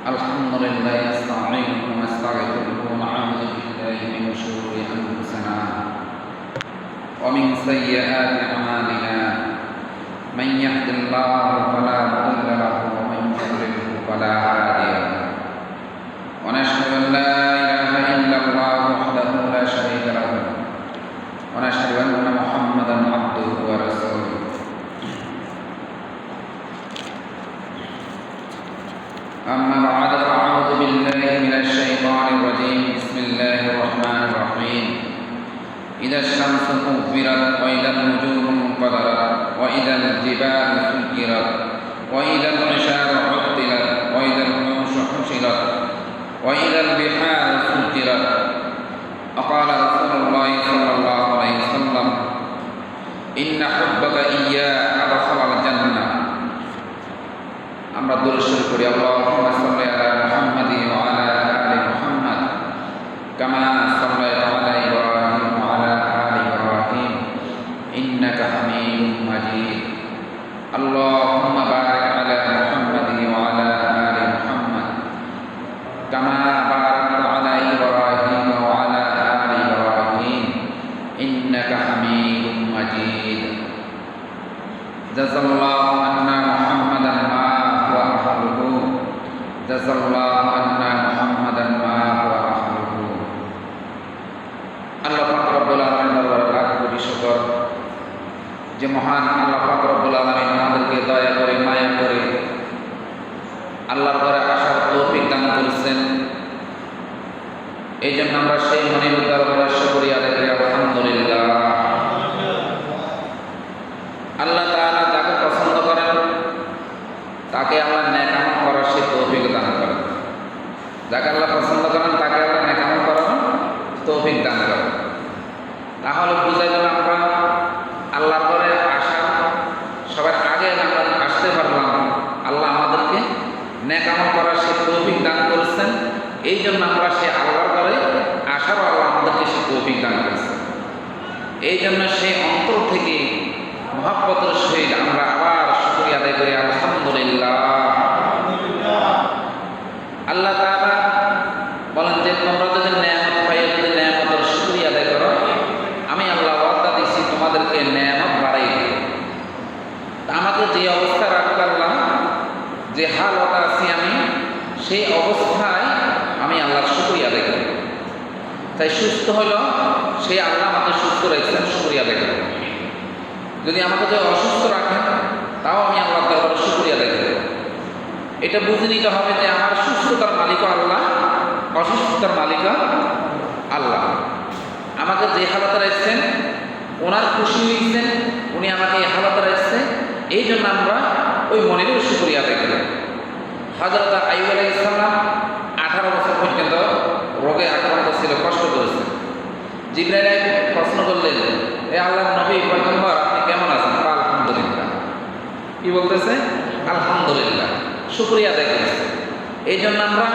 الحمد لله نستعينه ونستغفره ونعوذ بالله من شرور أنفسنا ومن سيئات أعمالنا من يهد الله فلا مضل له ومن يضلل فلا هادي له ونشهد أن لا إله إلا الله وحده لا شريك له ونشهد أن محمدا عبده ورسوله أما بعد فأعوذ بالله من الشيطان الرجيم بسم الله الرحمن الرحيم إذا الشمس كورت وإذا النجوم انقدرت وإذا الجبال سيرت وإذا العشار عطلت وإذا الوحوش حشرت وإذا البحار سجرت وقال رسول الله صلى الله عليه وسلم إن حبك إياه أدخل الجنة আমরা দরুদ শরীফ পড়ি আল্লাহুম্মা সাল্লি আলা মুহাম্মাদ ওয়া আলা আলি মুহাম্মাদ কামা সাল্লাইতা আলা ইব্রাহিম ওয়া আলা আলি ইব্রাহিম ইন্নাকা হামিদুম মাজিদ আল্লাহুম্মা বারিক আলা মুহাম্মাদ ওয়া আলা আলি মুহাম্মাদ কামা বারাকতা আলা ইব্রাহিম ওয়া আলা আলি ইব্রাহিম ইন্নাকা হামিদুম মাজিদ জাযাল্লাহু আন্না মুহাম্মাদান জাযাল্লাহু আন্না মুহাম্মাদান মা হুয়া আহলুহু। আল্লাহ পাক রব্বুল আলামিনের দরবারে লাখ কোটি শুকর যে মহান আল্লাহ পাক রব্বুল আলামিন আমাদেরকে দয়া করে মায়া করে আল্লাহর ঘরে আসার তৌফিক দান করেছেন। এই জন্য আমরা সেই মনির দরবারে শুকরিয়া আদায় করি আলহামদুলিল্লাহ। আল্লাহ তাআলা যাকে পছন্দ করেন তাকে আল্লাহ নেক আমল করার সেই তৌফিক দান করেন। যাকে আল্লাহ পছন্দ করেন তাকে আল্লাহ নেক আমল করার তৌফিক দান করেন। তাহলে বুঝা গেল আমরা আল্লাহর ঘরে আসা সবার আগে আমরা আসতে পারলাম, আল্লাহ আমাদেরকে নেক আমল করার সেই তৌফিক দান করেছেন। এই জন্য আমরা সেই আল্লাহর ঘরে আসারও আল্লাহ আমাদেরকে সেই তৌফিক দান করেছেন। এই জন্য সেই অন্তর থেকে মহব্বতের সহিত আমরা আবার শুকরিয়া আদায় করি আলহামদুলিল্লাহ। আল্লাহ তাআলা বলেন যে তোমরা যদি নেয়ামত পাইয়ে যদি নেয়ামতের শুকরিয়া আদায় করো, আমি আল্লাহ ওয়াদা দিয়েছি তোমাদেরকে নেয়ামত বাড়াই দেব। তা আমাকে যে অবস্থা রাখতে পারলাম, যে হালত আছি আমি, সেই অবস্থায় আমি আল্লাহর শুকরিয়া আদায় করি। তাই সুস্থ হলো সেই আল্লাহ আমাকে সুস্থ রেখেছেন, শুকরিয়া আদায় করি। যদি আমাকে যদি অসুস্থ রাখেন তাও আমি আল্লাহর দরবারে শুকরিয়া আদায় করব। এটা বুঝে নিতে হবে যে আমার সুস্থতার মালিকও আল্লাহ, অসুস্থতার মালিকও আল্লাহ। আমাকে যে হালতে রাখছেন ওনার খুশি হয়েছেন, উনি আমাকে এই হালতে রাখছেন, এই জন্য আমরা ওই মনেরও শুকরিয়া আদায় করি। হযরত আইয়ুব আলাইহিস সালাম 18 বছর পর্যন্ত রোগে আক্রান্ত ছিল, কষ্ট করেছে। জিবরাইল প্রশ্ন করলেন, এ আল্লাহর নবী পয়গম্বর আপনি কেমন আছেন? আলহামদুলিল্লাহ। কি বলতেছে? আলহামদুলিল্লাহ, শুকরিয়া আদায় করছে। এই জন্য আমরা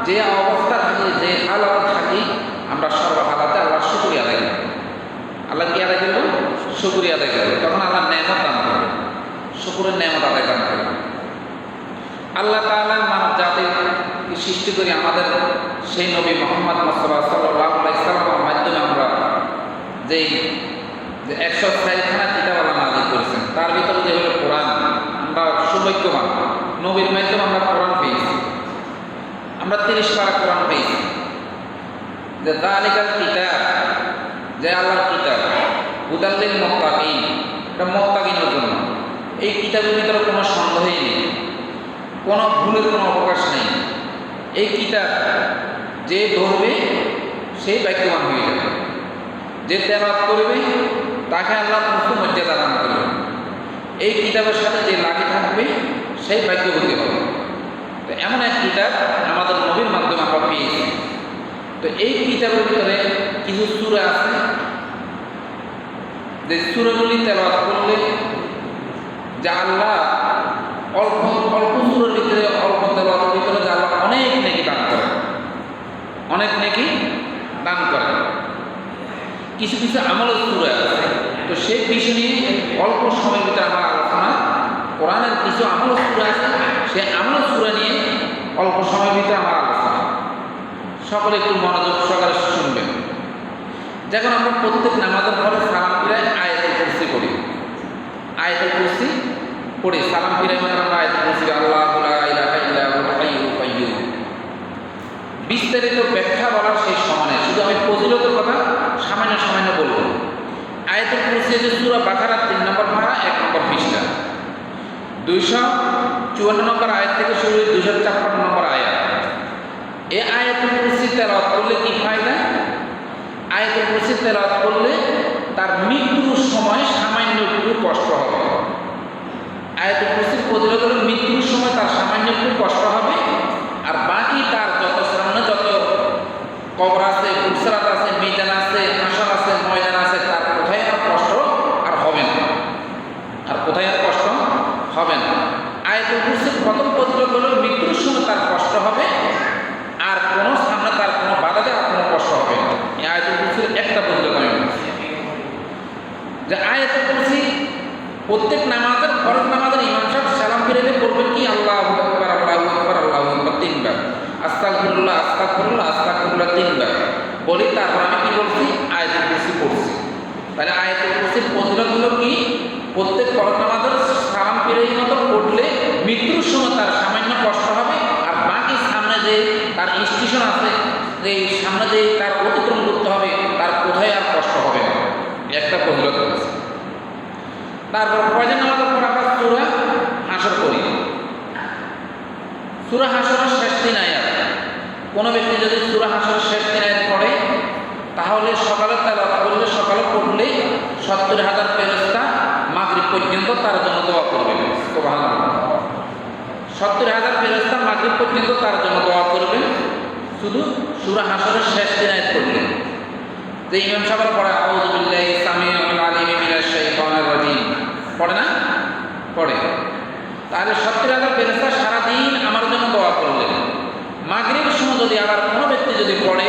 যে অবস্থা থাকি, যে হালত থাকি, আমরা সর্বহালাতে আল্লাহর শুকরিয়া আদায় করি। আল্লাহ কি আদায় করব? শুকরিয়া আদায় করব। তখন আল্লাহ নেয়ামত দান করবে, শুকরের নেয়ামত আদায় দান করবে। আল্লাহ তাআলা মানব জাতিকে সৃষ্টি করে আমাদের সেই নবী মুহাম্মদ মুস্তাফা সাল্লাল্লাহু আলাইহি ওয়াসাল্লামের মাধ্যমে আমরা যেই 104খানা কিতাব আল্লাহ নাযিল করেছেন, তার ভিতরে যে হলো কোরআন, আমরা সৌভাগ্যবান, নবীর মাধ্যমে আমরা কোরআন পেয়েছি। আমরা 30 পারা কোরআন পেয়েছি। যে যালিকাল কিতাব, যে আল্লাহর কিতাব, হুদাল লিল মুত্তাকিন, এটা মুত্তাকিনের জন্য। এই কিতাবের ভিতরে কোনো সন্দেহই নেই, কোনো ভুলের কোনো অবকাশ নেই। এই কিতাব যে ধরবে সেই ভাগ্যবান হয়ে যাবে, যে তেলাওয়াত করবে তাকে আল্লাহ উচ্চ মর্যাদা দান করবে। এই কিতাবের সাথে যে লাগি থাকবে সেই ভাগ্যবতী হবে। তো এমন এক কিতাব আমাদের নবীর মাধ্যমে আমরা পেয়েছি। তো এই কিতাবের ভিতরে কিছু সূরা আছে, যে সূরাগুলি তেলাওয়াত করলে যা আল্লাহ অল্প অল্প সূরার ভিতরে, অল্প তেলাওয়াতের ভিতরে যা আল্লাহ অনেক নেকি দান করে, অনেক নেকি দান করে। কিছু কিছু আমলের সূরা আছে, তো সেই বিষয় নিয়ে অল্প সময়ের ভিতরে আমার আলোচনা। কোরআনের কিছু আমল সূরা আছে, সেই আমল সূরা নিয়ে অল্প সময়ের ভিতরে আমার আলোচনা, সকলে একটু মনোযোগ সহকারে শুনবেন। যখন আমরা প্রত্যেক নামাজের পরে সালাম ফিরাই আয়াতুল কুরসি পড়ি, আয়াতুল কুরসি পড়ি, সালাম ফিরাই মানে আমরা আয়াতুল কুরসি আল্লাহু লা ইলাহা ইল্লা হুয়াল হাইয়ুল কাইয়্যুম। বিস্তারিত ব্যাখ্যা বলার সেই সময় শুধু আমি ফজিলতের কথা সামান্য সামান্য বলবো। আয়াতুল কুরসি যে সূরা বাকারার 3 নম্বর পারা 1 নম্বর পৃষ্ঠা 254 নম্বর আয়াত থেকে শুরু 256 নম্বর আয়াত। এই আয়াতুল কুরসি তেলাওয়াত করলে কি ফায়দা? আয়াতুল কুরসি তেলাওয়াত করলে তার মৃত্যুর সময় সামান্য একটু কষ্ট হবে। আয়াতুল কুরসির ফজিলত হলো মৃত্যুর সময় তার সামান্য একটু কষ্ট হবে, আর বাকি তার যত সামনে যত কবর আছে, ফুলসরাত আছে, মিজান আছে, হাসর আছে, ময়দান আছে, তার কোথায় আর কষ্ট আর হবে না, আর কোথায় আর কষ্ট হবে না। আয়াতুল কুরসির প্রথম ফজিলত হলো মৃত্যুর সময় তার কষ্ট হবে, আর কোনো সামনে তার কোনো বাধা দেয় আর কোনো কষ্ট হবে না। এই আয়াতুল কুরসির একটা ফজিলত আমি বলছি যে আয়াতুল কুরসি প্রত্যেক নামাজের ফরজ নামাজের ইমাম সাহেব সালাম ফিরাইলে পড়বেন কি আল্লাহু আকবার আল্লাহু আকবার আল্লাহু আকবার 3 বার, আস্তাগফিরুল্লাহ আস্তাগফিরুল্লাহ আস্তাগফিরুল্লাহ 3 বার বলি, তারপর আমি কি বলছি? আয়াতুল কুরসি পড়ছি। তাহলে আয়াতুল কুরসির ফজিলত হলো কি? প্রত্যেক ফরজ নামাজের সালাম ফিরাই মতো পড়লে মৃত্যুর সময় তার সামান্য কষ্ট হবে, আর বাকি সামনে যে তার স্টেশন আছে, যে সামনে যে তার অতিক্রম করতে হবে, তার কোথায় আর কষ্ট হবে না। একটা ফজিলত আছে। তারপর ফজর নামাজের পর আমরা সূরা হাসর করি। সূরা হাসরের শেষ 3 আয়াত, কোনো ব্যক্তি যদি সূরা হাসরের শেষ 3 আয়াত পড়ে তাহলে সকালে তেলাওয়াত করলে, সকালে পড়লে 70,000 ফেরেশতা মাগরিব পর্যন্ত তার জন্য দোয়া করবে। সুবহানাল্লাহ, 70,000 ফেরেশতা মাগরিব পর্যন্ত তার জন্য দোয়া করবে শুধু সূরা হাসরের শেষ 3 আয়াত পড়লে। যে ইমাম সাহেব পড়ে আউযু বিল্লাহি সামিউল আলিম মিনাশ শাইতানির রাজিম, পড়ে না? পড়ে। তাহলে 70,000 ফেরেশতা সারাদিন আমার জন্য দোয়া করলেন। মাগরিবের সময় যদি আবার কোনো ব্যক্তি যদি পড়ে,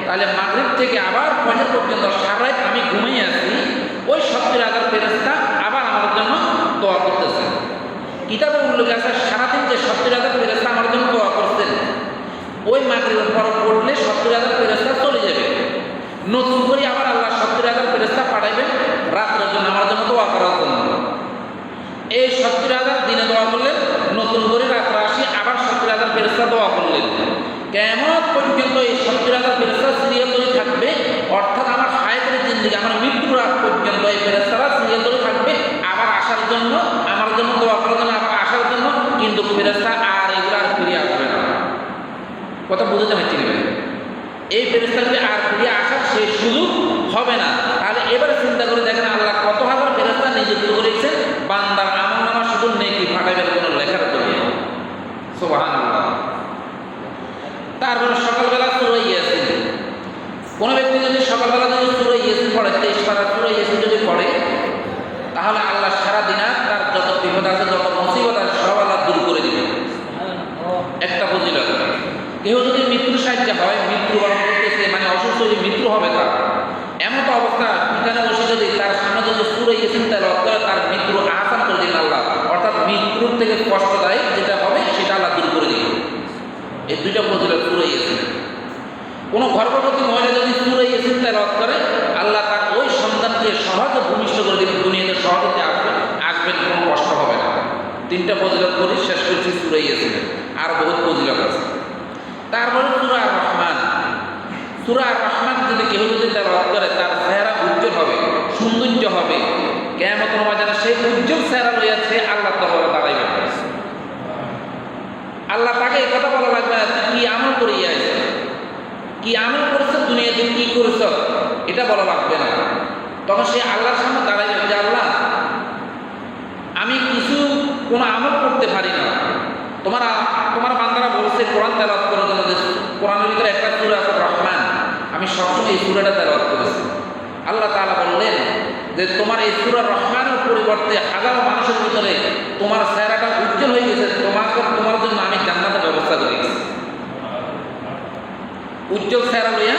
তাহলে মাগরিব থেকে আবার ফজর পর্যন্ত সারা রাত আমি ঘুমিয়ে আছি, ওই 70,000 ফেরেশতা আবার আমার জন্য দোয়া করতেছে। কিতাবে উল্লেখ আছে সারাদিন যে 70,000 ফেরেশতা আমার জন্য দোয়া করতেন, ওই মাগরিবের পর পড়লে 70,000 ফেরেশতা চলে যাবে। নতুন করে আবার আল্লাহ 70,000 ফেরেশতা পাঠাইবেন রাতের জন্য আমার জন্য দোয়া করার জন্য। এই 70,000 দিনে দোয়া করলেন, নতুন করে রাত্রে আসি আবার 70,000 ফেরেশতা দোয়া করলেন। কিয়ামত পর্যন্ত এই 70,000 ফেরেশতা সিরিয়াল ধরে থাকবে, অর্থাৎ আমার হায়াতের জিন্দেগি, আমার মৃত্যুর আগ পর্যন্ত এই ফেরেশতারা সিরিয়াল ধরে থাকবে আবার আসার জন্য, আমার জন্য দোয়া করার জন্য, আবার আসার জন্য। কিন্তু ফেরেশতা আর এগুলো আর ফিরে আসবে না। কথা বুঝতে পারছি না? এই ফেরেশতাকে আর ফিরে আসার সেই সুযোগ হবে না। তাহলে এবারে চিন্তা করে দেখেন আল্লাহ কত হাজার ফেরেশতা নিযুক্ত করেছেন বান্দার আমলনামা শুধু নেকি ফাটাইবার জন্য, লেখার জন্য। সুবহানাল্লাহ। তারপরে সকালবেলা সূরা ইয়াসিন, কোনো ব্যক্তি যদি সকালবেলা যদি সূরা ইয়াসিন পড়ে, 23 পারা সূরা ইয়াসিন যদি পড়ে, তাহলে আল্লাহ সারা দিন তার যত বিপদ আছে, যত মুসিবত আছে সব আল্লাহ দূর করে দিবেন। একটা ফজিলত। কেউ যদি মৃত্যুর সাহায্য হয়, মৃত্যুবরণ করতেছে মানে অসুস্থ হয়ে মৃত্যু হবে তার, এমন তো অবস্থা বিজ্ঞানে বসে যদি তার সামনে যদি সূরা ইয়াসিন তেলাওয়াত করে, তার মৃত্যু আসান করে দিন আল্লাহ, অর্থাৎ মৃত্যুর থেকে কষ্টদায়ক যেটা হবে সেটা আল্লাহ দূর করে দিন। এই দুইটা ফজিলত সূরা ইয়াসিন। কোনো গর্ভবতী মহিলা যদি সূরা ইয়াসিন তেলাওয়াত করে, আল্লাহ তার ওই সন্তানকে সহজে ভূমিষ্ঠ করে দিবেন, দুনিয়াতে সহজে আসবেন, কোনো কষ্ট হবে না। 3টা ফজিলত করে শেষ করছি সূরা ইয়াসিন, আর বহুত ফজিলত আছে। তারপরে সূরা আর রহমান। সূরা আর রহমান যদি কেউ যদি তেলাওয়াত করে, তার চেহারা উজ্জ্বল হবে, সৌন্দর্য হবে। কিয়ামতের ময়দানে সেই উজ্জ্বল চেহারা লইয়াছে আল্লাহ দরবারে দাঁড়াইবে। আল্লাহ তাকে এই কথা বলা লাগবে না কি আমল করিয়া আছে, কি আমল করেছে, দুনিয়াতে কি করেছ, এটা বলা লাগবে না। তখন সে আল্লাহর সামনে দাঁড়াইবে যে আল্লাহ আমি কিছু কোনো আমল করতে পারি না, তোমার বান্দারা বলছে কোরআন তেলাওয়াত করার জন্য, কোরআনের ভিতরে একটা সূরা আছে রহমান, আমি সবসময় এই সূরাটা তেলাওয়াত করেছি। আল্লাহ তাআলা বললেন যে তোমার এই সূরা রহমানের পরিবর্তে হাজারো মানুষের ভিতরে তোমার চেহারাটা উজ্জ্বল হয়ে গেছে, তোমার জন্য আমি জান্নাতের ব্যবস্থা করে গেছি। উজ্জ্বল চেহারা লইয়া,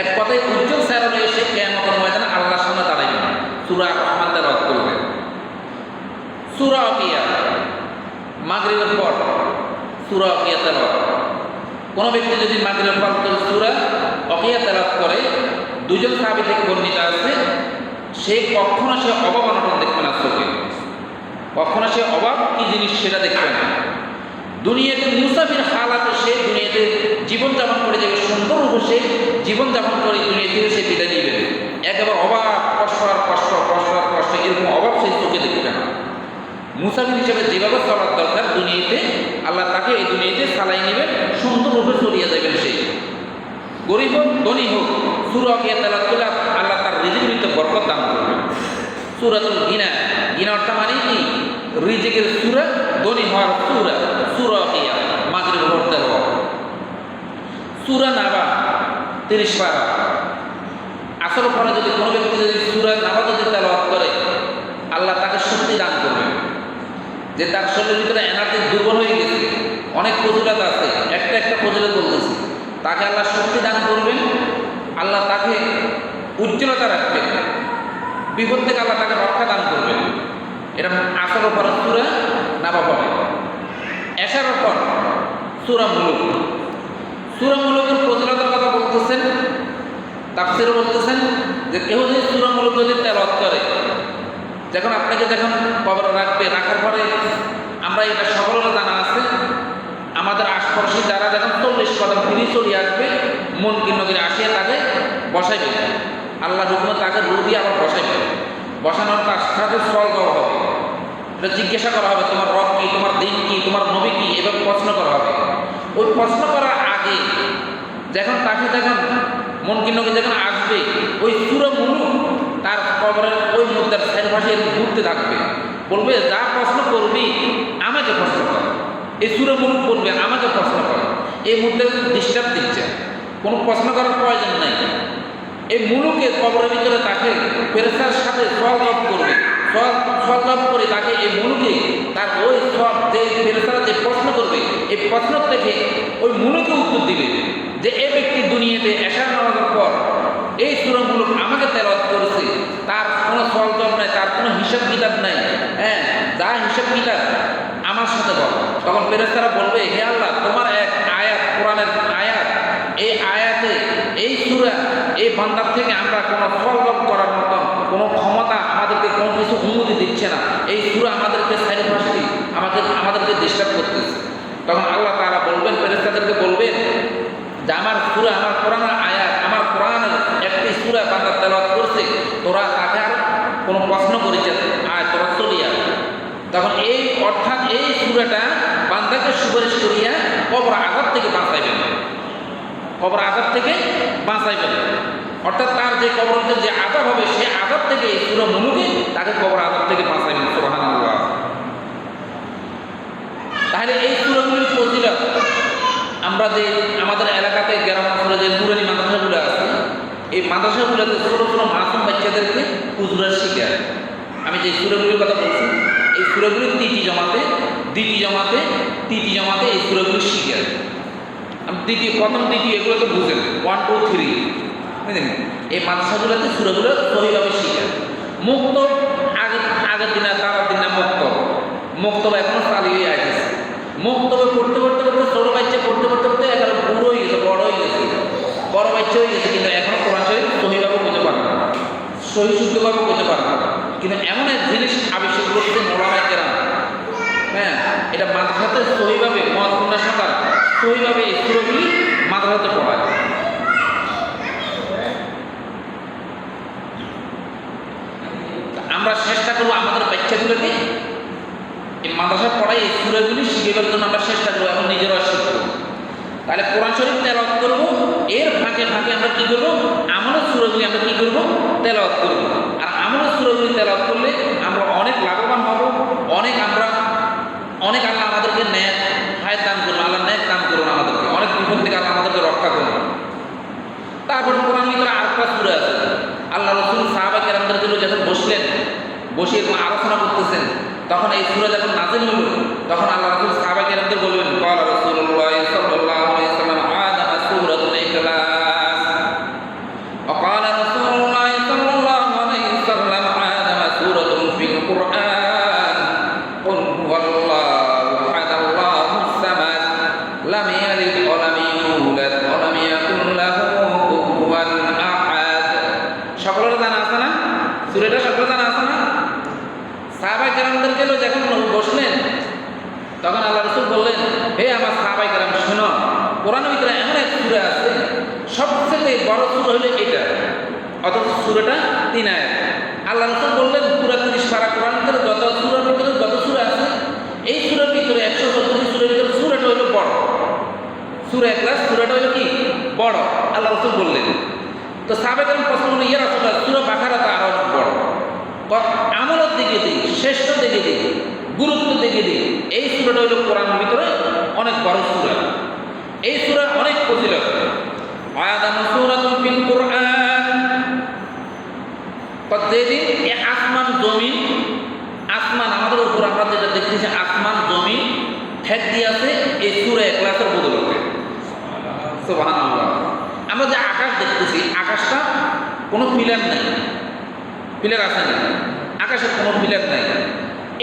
এক কথায় উজ্জ্বল চেহারা লইয়া সে কিয়ামতের ময়দানে আল্লাহর সামনে দাঁড়াইবে, সূরা রহমান তেলাওয়াত করবে। সূরা ওয়াকিয়া মাগরিবের পর সূরা ওয়াকিয়া তেলাওয়াত। কোনো ব্যক্তি যদি মাগরিবের পর সূরা ওয়াকিয়া তেলাওয়াত করে, দুজন সাহাবী থেকে বর্ণিত আছে, সে কখনো সে অভাব অনটন দেখবে না চোখে, কখনো সে অভাব কি জিনিস সেটা দেখবে না। দুনিয়াতে মুসাফির হালাতে সে দুনিয়াতে জীবনযাপন করে যাবে, সুন্দর রূপে সে জীবনযাপন করে দুনিয়াতে সে বিদায় নিবে। একেবারে অভাব, কষ্ট আর কষ্ট, কষ্ট আর কষ্ট, এরকম অভাব সেই চোখে দেখবে না। মুসাফির হিসেবে যেভাবে চলার দরকার দুনিয়াতে, আল্লাহ তাকে এই দুনিয়াতে চালাই নেবেন, সুন্দর রূপে চলিয়ে যাবেন। সেই গরিব হোক ধনী হোক, সূরা ওয়াকিয়া তেলাওয়াত করলে আল্লাহ তার রিজিকের ভিতরে বরকত দান করবেন। সূরাতুল গিনা, গিনা অর্থ মানে কি? রিজিকের সূরা, ধনী হওয়ার সূরা। সূরা ওয়াকিয়া মাগরিবের পর তেলাওয়াত। সূরা নাবা 30 পারা। আসর পরে যদি কোনো ব্যক্তি যদি সূরা নাবা যদি তেলাওয়াত করে, আল্লাহ তাকে শক্তি দান করবেন। যে তার শরীরের ভিতরে এনার্জি দুর্বল হয়ে গেছে, অনেক ফজিলত আছে, একটা ফজিলত বলতেছি, তাকে আল্লাহ শক্তি দান করবেন। আল্লাহ তাকে উজ্জ্বলতা রাখবেন, বিপদ থেকে আল্লাহ তাকে রক্ষা দান করবেন। এটা আসরের পর সূরা নাবা পড়ে। এশারের পর সূরা মুলুক। সূরা মুলুকের ফজিলতের কথা বলতেছেন, তাফসীরে বলতেছেন যে কেউ যদি সূরা মুলুক যদি তেলাওয়াত করে, যখন আপনাকে যখন কবরে রাখবে, রাখার পরে আমরা এটা সকলের জানা আছে, আমাদের আশপাশে যারা যখন 40 কদম ফিরে চলে আসবে, মুনকির নবীর আসিয়া তাকে বসাইবে, আল্লাহ হুকুমে তাকে রূহ দিয়ে আবার বসাইবে। বসানোর তার সাথে সওয়াল করা হবে, এটা জিজ্ঞাসা করা হবে তোমার রব কি, তোমার দিন কি, তোমার নবী কি, এভাবে প্রশ্ন করা হবে। ওই প্রশ্ন করার আগে যখন তাকে যখন মুনকির নবী যখন আসবে, ওই সূরা মুলুক তার কবরের ওই মুদ্রার চারপাশে ঘুরতে থাকবে, বলবে যা প্রশ্ন করবি আমাকে প্রশ্ন কর। এই সূরা মুলুক বলবে আমাকে প্রশ্ন কর। এই মুদ্রা ডিস্টার্ব দিচ্ছে, কোনো প্রশ্ন করার প্রয়োজন নাই। এই মুলুকে কবরের ভিতরে তাকে ফেরেশতার সাথে সওয়াল করবে, সওয়াল করে তাকে এই মুলুকে তার ওই সব যে ফেরেশতারা যে প্রশ্ন করবে, এই প্রশ্ন থেকে ওই মুলুকে উত্তর দিবে যে এই ব্যক্তি দুনিয়াতে এশার নামাজের পর এই সূরা মুলুক আমাকে তেলাওয়াত করেছে, তার কোনো সওয়াল জবাব নাই, তার কোনো হিসাব কিতাব নাই, হ্যাঁ, যা হিসাব কিতাব আমার সাথে বল। তখন ফেরেশতারা বলবে হে আল্লাহ, তোমার এক আয়াত, কোরআনের আয়াত, এই আয়াতে এই সূরা এই বান্দার থেকে আমরা কোনো সওয়াল জবাব করার মতন কোনো ক্ষমতা আমাদেরকে কোনো কিছু অনুমতি দিচ্ছে না। এই সূরা আমাদেরকে চারিপাশে আমাদেরকে ডিস্টার্ব করতেছে। তখন আল্লাহ তাআলা বলবেন, ফেরেশতাদেরকে বলবেন যে আমার সূরা, আমার কোরআনের আয়াত, আমার কোরআনের একটি সূরা বান্দা তেলাওয়াত করছে, তোরা তাকে আর কোনো প্রশ্ন করেছে আয় তোরা চলিয়া। তখন এই অর্থাৎ এই সূরাটা বান্দাকে সুপারিশ করিয়া কবর আযাব থেকে বাঁচাইবেন, কবর আযাব থেকে বাঁচাইবেন। অর্থাৎ তার যে কবরতে যে আযাব হবে, সেই আযাব থেকে এই সূরা মুলুকে তাকে কবর আযাব থেকে বাঁচাইবেন। সুবহানাল্লাহ। তাহলে এই সূরাগুলির ফজিলত আমরা যে আমাদের এলাকাতে গ্রাম অঞ্চলে যে নুরানি মাদ্রাসাগুলো আছে, এই মাদ্রাসাগুলোতে ছোটো ছোটো মাসুম বাচ্চাদেরকে হুজুরা শিখায়। আমি যে সূরাগুলির কথা বলছি, এই সূরাগুলি তৃতীয় জমাতে, দ্বিতীয় জমাতে, তৃতীয় জমাতে এই সূরাগুলি শিখায়। আমি প্রথম দ্বিতীয় এগুলো তো বুঝেন, 1 2 3, বুঝলেন? এই মাদ্রাসাগুলোতে সূরাগুলো সহিভাবে শিখায়। মুক্ত আগের দিনে, তার দিন না মুক্ত এখনো চালিয়ে আসছে। মুক্তবে পড়তে ছোটো বাচ্চা পড়তে এখানে বুড়ো হয়ে গেছে, বড় হয়ে গেছে, বড় বাচ্চা হয়ে গেছে, কিন্তু এখনো কোরআন শরীফ সহিভাবে বুঝতে পারে না, সহি শুদ্ধভাবে বুঝতে পারে না। কিন্তু এমন এক জিনিস আবিষ্কার করতে ওলামায়ে কেরাম, হ্যাঁ, এটা মাদ্রাসাতে সহিভাবে মহাজুন্না সাঁতার সহিভাবে এই সূরাগুলি মাদ্রাসাতে পড়ায়। আমরা চেষ্টা করবো আমাদের বাচ্চাগুলোকে এই মাদ্রাসা পড়াই এই সূরাগুলি শিখিবার জন্য আমরা চেষ্টা করবো, এবং নিজেরাও শিখবো। তাহলে কোরআন শরীফ তেলাওয়াত করবো, এর ফাঁকে আমরা কী করবো, আমলের সূরাগুলি আমরা কী করবো, তেলাওয়াত করবো। আর আমলের সূরাগুলি তেলাওয়াত করলে আমরা অনেক লাভবান হব, অনেক আল্লাহ আমাদেরকে ন্যায় হায়াত দান করুন, আল্লাহ ন্যায় দান করুন আমাদেরকে, অনেক বিপদ থেকে আল্লাহ আমাদেরকে রক্ষা করুন। তারপর কোরআন ভিতরে আরেকটা সূরা আছে, আল্লাহ রাসূল সাহাবা কেরামদের জন্য যখন বসে আলোচনা করতেছেন, তখন এই সূরা যখন নাযিল হলো, তখন আল্লাহ রাসূল সাহাবা কেরামদের বলবেন, ক্বালা রাসূলুল্লাহ সাল্লাল্লাহু আলাইহি ওয়াসাল্লাম আদামা সূরাতুল ইখলাস, ওয়া ক্বালা রাসূলুল্লাহ সাল্লাল্লাহু আলাইহি ওয়াসাল্লাম আদামা সূরাতুন ফিল কুরআন, কুল হুয়াল্লাহু আহাদ আল্লাহুস সামাদ লাম ইয়ালিদ ওয়া লাম ইউলাদ ওয়া লাম ইয়াকুল লাহু কুফুয়ান আহাদ। সকলের জানা আছে না? সূরাটা সকলের জানা আছে না? সাহাবায়ে কেরামদেরকে যখন বসলেন তখন আল্লাহ রাসূল বললেন, হে আমার সাহাবায়ে কেরাম শুনো, কোরআনের ভিতরে এমন এক সূরা আছে, সবচেয়ে বড় সূরা হলো এটা, অথচ সূরাটা 3 আয়াত। আল্লাহ রাসূল বললেন, পুরা 30 পারা কোরআনের ভিতরে যত সূরার ভিতরে যত সূরা আছে, এই সূরার ভিতরে 114টি সূরার ভিতরে সূরাটা হলো বড়। সূরা ইখলাস সূরাটা হলো কি বড়, আল্লাহ রাসূল বললেন। তো সাহাবায়ে কেরাম প্রশ্ন করলেন, ইয়া রাসূলুল্লাহ, সূরা বাকারা তো আরো বড়, আমলের দিকে দিই, শ্রেষ্ঠ দিকে দিই, গুরুত্ব দিকে দিই, এই সূরাটা হলো কোরআনের ভিতরে অনেক বড় সূরা, এই সূরা অনেক ফজিলত। আয়াদান সূরাতুন ফিল কুরআন, যেদিন এই আসমান জমিন, আসমান আমাদের উপর আমরা যেটা দেখতেছি আসমান জমিন ঠেক দিয়ে আছে এই সূরা ইখলাসের বদৌলতে। সুবহানাল্লাহ। আমরা যে আকাশ দেখতেছি, আকাশটা কোনো পিলার নাই, পিলার আছে না, আকাশের কোনো পিলার নাই,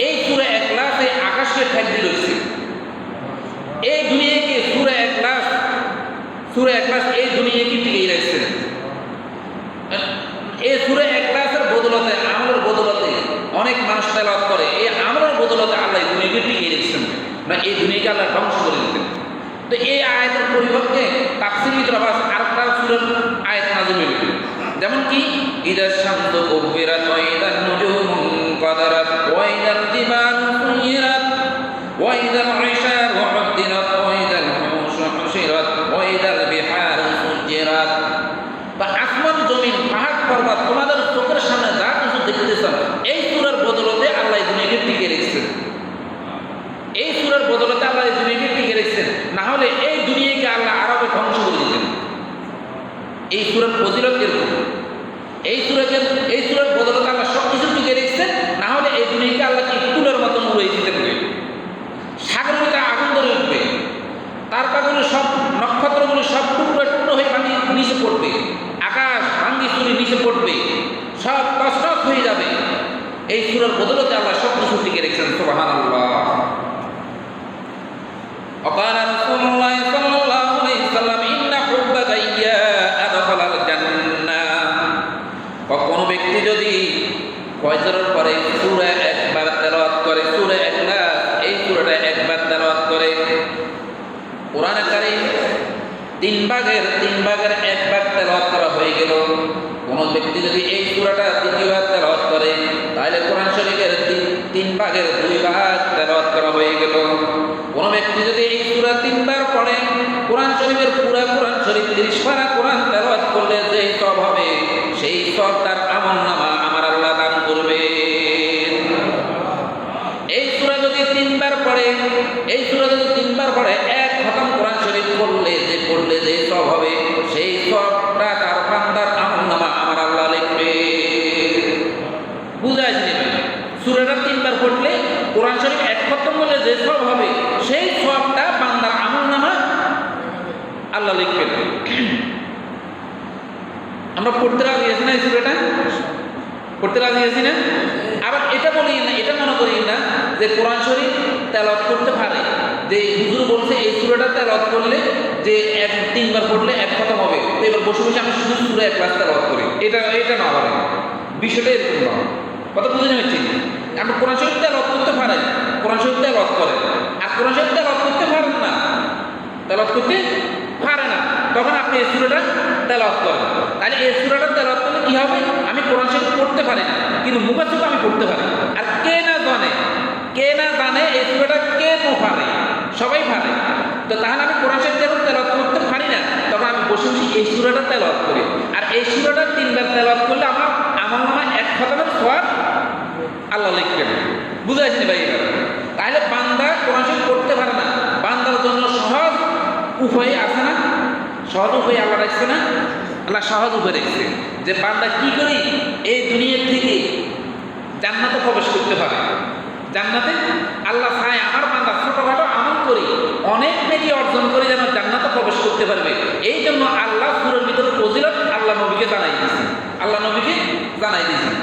এই সূরা ইখলাস এই আকাশকে ঠেক দিয়ে রয়েছে। এই দুনিয়াকে সূরা ইখলাস এই দুনিয়াকে টিকিয়ে রাখছে। এই সূরা ইখলাসের বদৌলতে, আমলের বদৌলতে অনেক মানুষ তেলাওয়াত করে, এই আমলের বদৌলতে আল্লাহ এই দুনিয়াকে টিকিয়ে রেখেছেন, না এই দুনিয়াকে আল্লাহ ধ্বংস করে দিতেন। তো এই আয়াতের পরিবর্তে তাফসীর ভিতরে আবার আরেকটা সূরার আয়াত নাযিল হইল, যেমন কি ইদা শামসু কুবিরাত ওয়া ইদান নুজুমু কাদারাত ওয়া ইদাল জিবালু সুয়িরাত ওয়া ইদাল ইশারু উদ্দিনাত ওয়া ইদাল হুশু হুশিরাত ওয়া ইদাল বিহারু সুজিরাত। বা আসমান জমিন পাহাড় পর্বত তোমাদের চোখের সামনে যা কিছু দেখতেছ, এই সূরার বদৌলতে আল্লাহ এই দুনিয়াকে টিকিয়ে রেখেছেন, এই সূরার বদৌলতে আল্লাহ এই দুনিয়াকে টিকিয়ে রেখেছেন, না হলে এই দুনিয়াকে আল্লাহ আরবে ধ্বংস করে দিতেন। এই সূরার ফজিলত এরকম, এই সূরার বদৌলতে আল্লাহ সব কিছু টিকিয়ে রেখেছেন, না হলে এই দুনিয়াকে আল্লাহ কি তুলোর মতন উড়িয়ে দিতেন। সাগরের ভিতরে আগুন ধরে উঠবে, তারকাগুলো সব, নক্ষত্রগুলো সব টুকরো টুকরো হয়ে ভাঙি নিচে পড়বে, আকাশ ভাঙ্গি চুরি নিচে পড়বে, সব কষ্ট হয়ে যাবে। এই সূরার বদৌলতে আল্লাহ সব কিছু টিকে রেখেছেন। সুবহানাল্লাহ। وقال رسول الله صلى الله عليه وسلم إن حب غيا أدخل الجنة। কোন ব্যক্তি যদি ফজরের পরে সূরা একবার তেলাওয়াত করে, সূরা ইখলাস এই সূরাটা একবার তেলাওয়াত করে, কোরআনে কারীম 3 ভাগের 1 ভাগ তেলাওয়াত করা হয়ে গেল। কোন ব্যক্তি যদি এই সূরাটা দ্বিতীয়বার তেলাওয়াত করে, তাহলে কোরআন শরীফের 3 ভাগের 2 ভাগ তেলাওয়াত করা হয়ে গেল। কোন ব্যক্তি যদি এই সূরা 3 বার পড়ে, কোরআন শরীফের পুরো কোরআন শরীফ 30 পারা কোরআন তেলাওয়াত করলে যে সওয়াব হবে, সেই সওয়াব তার আমলনামা আমার আল্লাহ দান করবে। এই সূরা যদি 3 বার পড়ে, এই সূরা যদি 3 বার পড়ে, এক খতম কোরআন শরীফ পড়লে যে সওয়াব হবে, সেই সওয়াবটা তার বান্দার আমলনামা আমার আল্লাহ লিখবে। বুঝাইছি না? সূরাটা 3 বার পড়লে, কোরআন শরীফ এক খতম করলে যে সওয়াব হবে, সেই সওয়াবটা বান্দার আমলনামা আল্লাহ লিখবেন। আমরা পড়তে রাজি আছি না? এই সূরাটা পড়তে রাজি আছি না? আবার এটা বলি না, এটা মনে করি না যে কোরআন শরীফ তেলাওয়াত করতে পারে, যে হুজুর বলছে এই সূরাটা তেলাওয়াত করলে যে 3 বার পড়লে এক খতম হবে, তো এবার বসে বসে আমি শুধু সূরা ইখলাস তেলাওয়াত করি, এটা না আবার বিষয়টা এরকম না। কথা বুঝে নিচ্ছি? আপনি কোরআন শরীফ তেলাওয়াত করতে পারেন, কোরআন শরীফ তেলাওয়াত করেন, আর কোরআন শরীফ তেলাওয়াত করতে পারেন না, তেলাওয়াত করতে পারে না, তখন আপনি এই সূরাটা তেলাওয়াত করেন। তাহলে এই সূরাটা তেলাওয়াত করলে কি হবে? আমি কোরআন শরীফ পড়তে পারি না, কিন্তু মুখস্থ আমি পড়তে পারি। আর কে না জানে এই সূরাটা কে পারে? সবাই পারে। তো তাহলে আমি কোরআন শরীফ যখন তেলাওয়াত করতে পারি না, তখন আমি বসে বসে এই সূরাটা তেলাওয়াত করি। আর এই সূরাটা 3 বার তেলাওয়াত করলে আমার আমলনামায় এক খতমের সওয়াব আল্লাহ লিখবেন। বুঝাইছেন ভাই? তাহলে বান্দা কোরআন শরীফ পড়তে পারে না, বান্দার জন্য সহজ উপায় আছে না? সহজ উপায় আল্লাহ রাখছে না? আল্লাহ সহজ উপায় রেখেছে যে বান্দা কি করে এই দুনিয়া থেকে জান্নাতে প্রবেশ করতে পারে। জান্নাতে আল্লাহ চায় আমার বান্দা ছোটখাটো আমল করে অনেক নেকি অর্জন করে যেন জান্নাতে প্রবেশ করতে পারবে। এই জন্য আল্লাহ সূরার ভিতরে ফজিলত আল্লাহ নবীকে জানাই দিয়েছেন,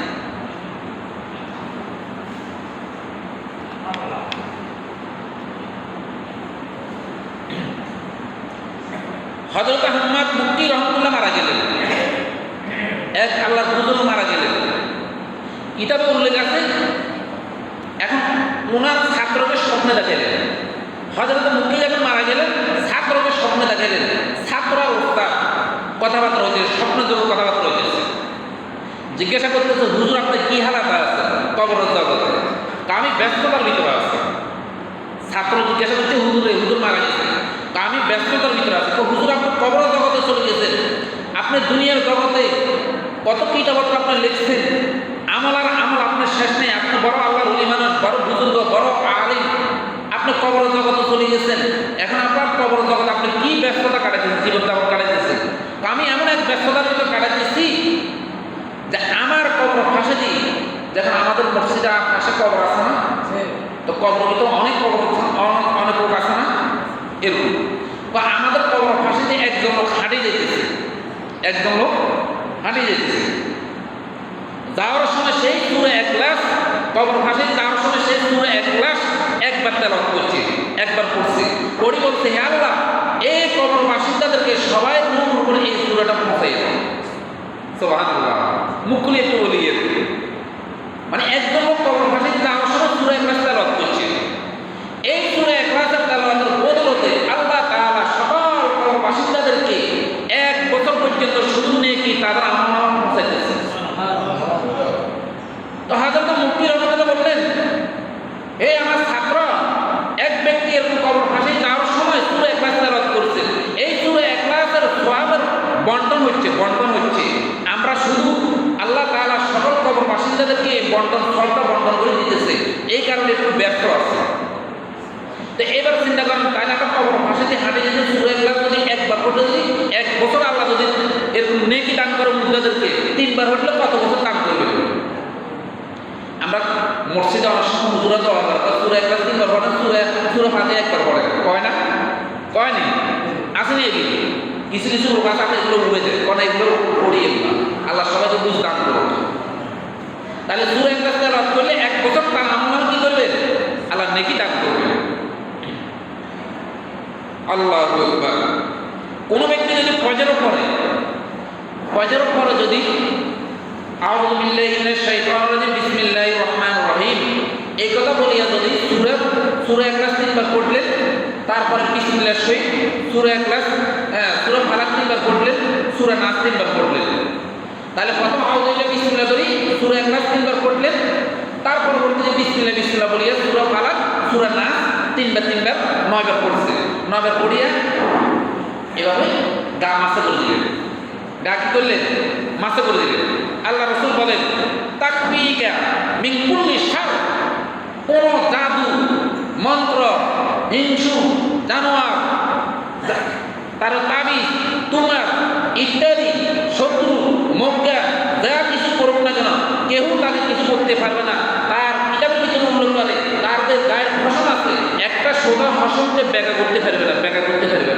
হযরত আহমদ মুক্তি রহমতুল্লাহ মারা গেলেন, এক আল্লাহর বুজুর্গ মারা গেলেন, কিতাবে উল্লেখ আছে। এখন ওনার ছাত্রকে স্বপ্নে দেখালেন, হযরত মুক্তি যখন মারা গেলেন ছাত্রকে স্বপ্নে দেখালেন, ছাত্র আর উস্তাদ কথাবার্তা হয়েছে, স্বপ্ন জগৎ কথাবার্তা হয়েছে। জিজ্ঞাসা করতেছে, হুজুর আপনি কি হালাতে আছেন কবর জগতে? আমি ব্যস্ততার ভিতরে আছি। ছাত্র জিজ্ঞাসা করছে, হুজুর মারা গেছে, আমি ব্যস্ততার ভিতরে আছি। তো হুজুর আপনি কবর জগতে চলে গেছেন, আপনি দুনিয়ার জগতে কত কিতাবপত্র আপনি লিখছেন, আমল আর আমল আপনার শেষ নেই, আপনি বড় আল্লাহর ওলি মানুষ, বড় বুজুর্গ, বড় আলিম, আপনি কবর জগতে চলে গেছেন। এখন আপনার কবর জগতে আপনি কি ব্যস্ততা কাটাইতেছেন, জীবন যাপন কাটাইতেছেন? আমি এমন এক ব্যস্ততার ভিতরে কাটাইতেছি যে আমার কবর ফাঁসে দিই, যখন আমাদের মসজিদের পাশে কবর আছে না, তো কবর তো অনেক কবর অনেক লোক আছে না, এরকম বা আমাদের কবর ফাঁসে দিয়ে একজন লোক হাঁটিয়ে যেতেছে, একজন লোক হাঁটিয়ে যেতেছে। যাওয়ার সময় সেই সূরা ইখলাস, কবর ফাঁসে যাওয়ার সময় সেই সূরা ইখলাস একবার তেলাওয়াত করছে, একবার পড়ছে, পড়ি বলছে, হে আল্লাহ এই কবর বাসিন্দাদেরকে সবাই নূর করে এই সূরাটা পৌঁছাই দাও। সুবহানাল্লাহ, মুখ খুলে একটু বলি, মানে একজন লোক কবর ফাঁসে যাওয়ার সময় সূরা ইখলাস তেলাওয়াত করছে। এই সূরা ইখলাসের তেলাওয়াতের বদলতে আল্লাহ তাআলা সকল কবর বাসিন্দাদেরকে 1 বছর পর্যন্ত শুধু নেকি তাদের আমল পৌঁছাইতেছে। তো হযরত মুফতি রহমাতুল্লাহ বললেন, হে আমার ছাত্র, এক ব্যক্তি এরকম কবর ফাঁসে যাওয়ার সময় সূরা ইখলাস তেলাওয়াত করছে, এই সূরা ইখলাসের সওয়াবের বন্টন হচ্ছে। আমরা শুধু আল্লাহ তাআলা সকল কবর বাসিন্দাদেরকে বন্টন ফলটা বন্টন করে দিতেছে, এই কারণে একটু ব্যর্থ আছে। তো এবার চিন্তা করেন, তাই না, কবর ফাঁসিতে হাঁটে যদি সূরা ইখলাস যদি একবার পড়ে, যদি 1 বছর আল্লাহ যদি এরকম নেকি দান করে মুদ্রাদেরকে 3 বার হলে কত বছর দান করবে? আমরা মসজিদে অনেক সময় হুজুরা দোয়া করে, সূরা ইখলাস 3 বার পড়ে, সূরা ফাতিহা 1 বার পড়ে, কয় না? কয়নি? আসেনি? এগুলো কিছু কিছু লোক আছে, আপনি এগুলো উড়ে যায়, কারণ এগুলো পড়িয়ে না, আল্লাহ সবাইকে বুঝ দান করুন। তাহলে সূরা ইখলাস তেলাওয়াত করলে 1 বছর তার আমল কি করবে? আল্লাহ নেকি দান করবে। আল্লাহু আকবার। কোন ব্যক্তি যদি ফজরের পরে যদি আউযু বিল্লাহি মিনাশ শাইতানির রাজিম বিসমিল্লাহির রহমানির রহিম এই কথা বলিয়া যদি সূরা ইখলাস 3 বার পড়লেন, তারপরে বিসমিল্লাহ সহিত সূরা ইখলাস, সূরা ফালাক 3 বার পড়লেন, সূরা নাস 3 বার পড়লেন, তাহলে প্রথম আউযু বিল্লাহি বিসমিল্লাহ ধরি সূরা ইখলাস 3 বার পড়লেন, তারপর বলতে যে বিসমিল্লাহ বলিয়া সূরা ফালাক, সূরা নাস 3 বার 9 বার পড়ছে, 9 বার পড়িয়া এভাবে গা মাসা করে দিলেন। গা কি করলেন? মাসা করে দিলেন। আল্লাহ রাসূল বলেন, তাকফিকা মিন কুল্লি শার, কোন জাদু মন্ত্র, হিংসু জানোয়ার, তার তাবিজ, তোমার ইত্যাদি শত্রু মক্কা যা কিছু করুক না কেন, কেউ তাকে কিছু করতে পারবে না। তার কিতাবের ভিতরে উল্লেখ করে, তার যে গায়ের ফসল আছে, একটা সোজা ফসলকে ব্যাখ্যা করতে পারবে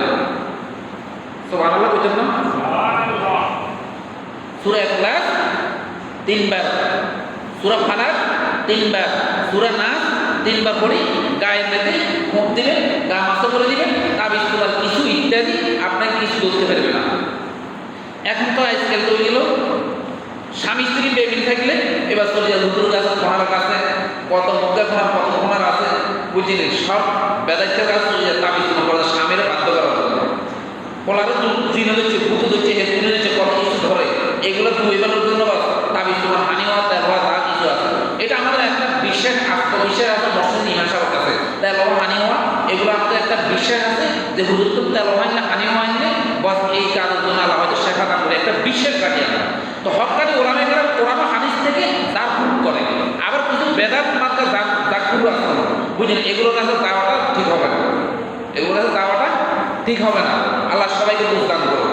না। সুবহানাল্লাহ, বুঝছেন না? সূরা ইখলাস 3 বার, সূরা ফালাক 3 বার, সূরা নাস 3 বার পড়ি, গায়ের মেতে মুখ দিবেন, গা মাসা করে দিবেন, তাবিজ তোমার কিছু ইত্যাদি আপনাকে কিছু করতে পারবে না। এখন তো আজকাল তো গেল স্বামী স্ত্রী বেবিন থাকলে এবার চলে যায় হুজুর কাছে, কোনার কাছে, কত মুখে কোনার, কত কোনার আছে বুঝিনি, সব বেদাইতের কাছে চলে যায় তাবিজ তোমার করে স্বামীর বাধ্য করার জন্য। পোলারে জিনে দিচ্ছে, ভূত দিচ্ছে, হেতুনে দিচ্ছে, কত কিছু ধরে, এগুলো দুইবারের জন্য তাবিজ তোমার হানি হওয়া, তেল হওয়া, যা কিছু আছে, এটা আমাদের একটা বিশেষ আত্মবিশ্বাস আছে মসজিদ ইমাম সাহেবের কাছে। তেল হওয়া, হানি হওয়া, এগুলো আমাদের একটা বিশ্বাস আছে যে হুজুর তো তেল হয় না, হানি হয় না, বস এই কাজের জন্য আল্লাহ হয়তো শেখা দান করে, একটা বিশ্বাস কাটি আমরা। তো হকানি ওলামায়ে কোরআন হাদিস থেকে দাঁড় করে, আবার কিছু বেদাত মার্কা দাঁড় আছে, বুঝলেন, এগুলোর কাছে যাওয়াটা ঠিক হবে না, এগুলোর কাছে যাওয়াটা ঠিক হবে না। আল্লাহ সবাইকে বুঝ দান করুন।